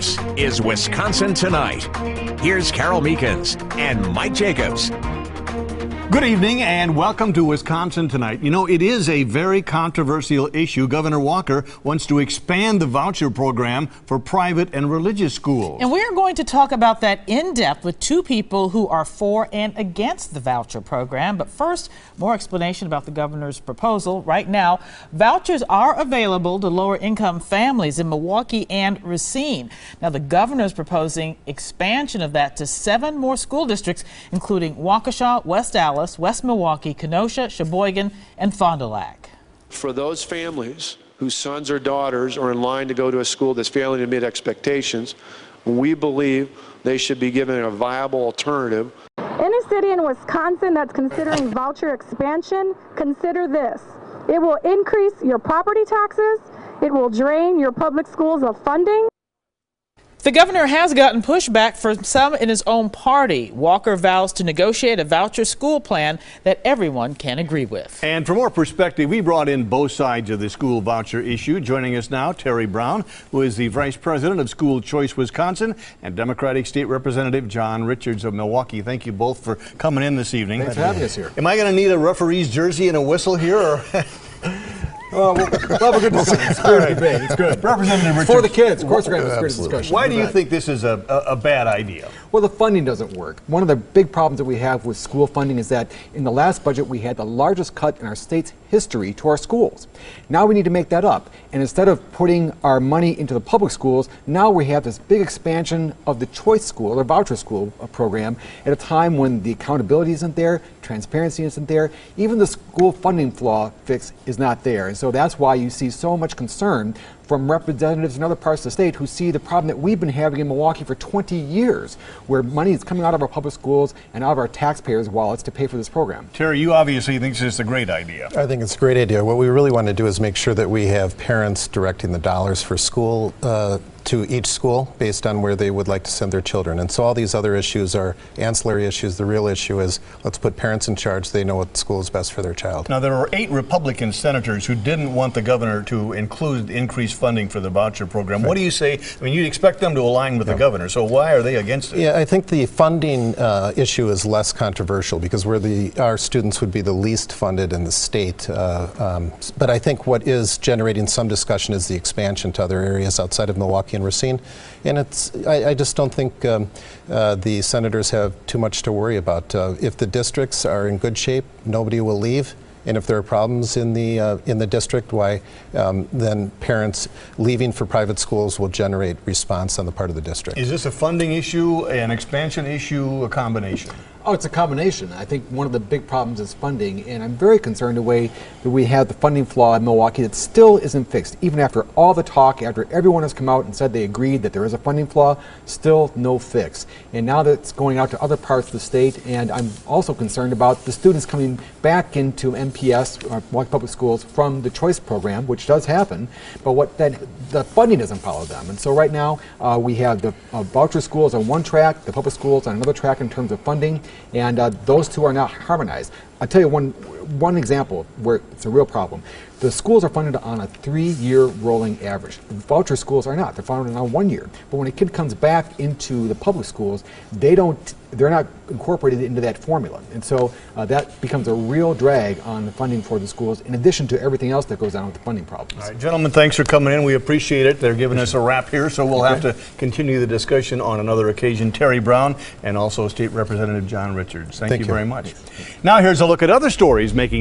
This is Wisconsin Tonight. Here's Carol Meekins and Mike Jacobs. Good evening and welcome to Wisconsin Tonight. You know, it is a very controversial issue. Governor Walker wants to expand the voucher program for private and religious schools. And we are going to talk about that in depth with two people who are for and against the voucher program. But first, more explanation about the governor's proposal. Right now, vouchers are available to lower income families in Milwaukee and Racine. Now, the governor is proposing expansion of that to 7 more school districts, including Waukesha, West Allis, West Milwaukee, Kenosha, Sheboygan, and Fond du Lac. For those families whose sons or daughters are in line to go to a school that's failing to meet expectations, we believe they should be given a viable alternative. In a city in Wisconsin that's considering voucher expansion, consider this. It will increase your property taxes. It will drain your public schools of funding. The governor has gotten pushback from some in his own party. Walker vows to negotiate a voucher school plan that everyone can agree with. And for more perspective, we brought in both sides of the school voucher issue. Joining us now, Terry Brown, who is the Vice President of School Choice Wisconsin, and Democratic State Representative John Richards of Milwaukee. Thank you both for coming in this evening. Thanks for having us here. Am I going to need a referee's jersey and a whistle here? Or Well, we'll have a good discussion. It's good debate. It's good. Representative Richards. For the kids. Of course we're going to have a good discussion. Why do you think this is a bad idea? Well, the funding doesn't work. One of the big problems that we have with school funding is that in the last budget we had the largest cut in our state's history to our schools. Now we need to make that up. And instead of putting our money into the public schools, now we have this big expansion of the choice school or voucher school program at a time when the accountability isn't there, transparency isn't there, even the school funding flaw fix is not there. And so that's why you see so much concern from representatives in other parts of the state who see the problem that we've been having in Milwaukee for 20 years, where money is coming out of our public schools and out of our taxpayers' wallets to pay for this program. Terry, you obviously think this is a great idea. I think it's a great idea. What we really want to do is make sure that we have parents directing the dollars for school to each school based on where they would like to send their children. And so all these other issues are ancillary issues. The real issue is let's put parents in charge. They know what school is best for their child. Now, there are 8 Republican senators who didn't want the governor to include increased funding for the voucher program. Right. What do you say? I mean, you'd expect them to align with the governor, so why are they against it? Yeah, I think the funding issue is less controversial because our students would be the least funded in the state. But I think what is generating some discussion is the expansion to other areas outside of Milwaukee and Racine. And I just don't think the senators have too much to worry about. If the districts are in good shape, nobody will leave. And if there are problems in the district, then parents leaving for private schools will generate response on the part of the district. Is this a funding issue, an expansion issue, a combination? Oh, it's a combination. I think one of the big problems is funding, and I'm very concerned the way that we have the funding flaw in Milwaukee that still isn't fixed. Even after all the talk, after everyone has come out and said they agreed that there is a funding flaw, still no fix. And now that it's going out to other parts of the state, and I'm also concerned about the students coming back into MPS, or Milwaukee Public Schools, from the choice program, which does happen, but the funding doesn't follow them. And so right now we have the voucher schools on one track, the public schools on another track in terms of funding, and those two are not harmonized. I'll tell you one example where it's a real problem. The schools are funded on a 3-year rolling average. The voucher schools are not. They're funded on 1 year. But when a kid comes back into the public schools, they're not incorporated into that formula. And so that becomes a real drag on the funding for the schools, in addition to everything else that goes on with the funding problems. All right, gentlemen, thanks for coming in. We appreciate it. They're giving us a wrap here, so we'll have to continue the discussion on another occasion. Terry Brown and also State Representative John Richards. Thank you very much. Now here's a look at other stories making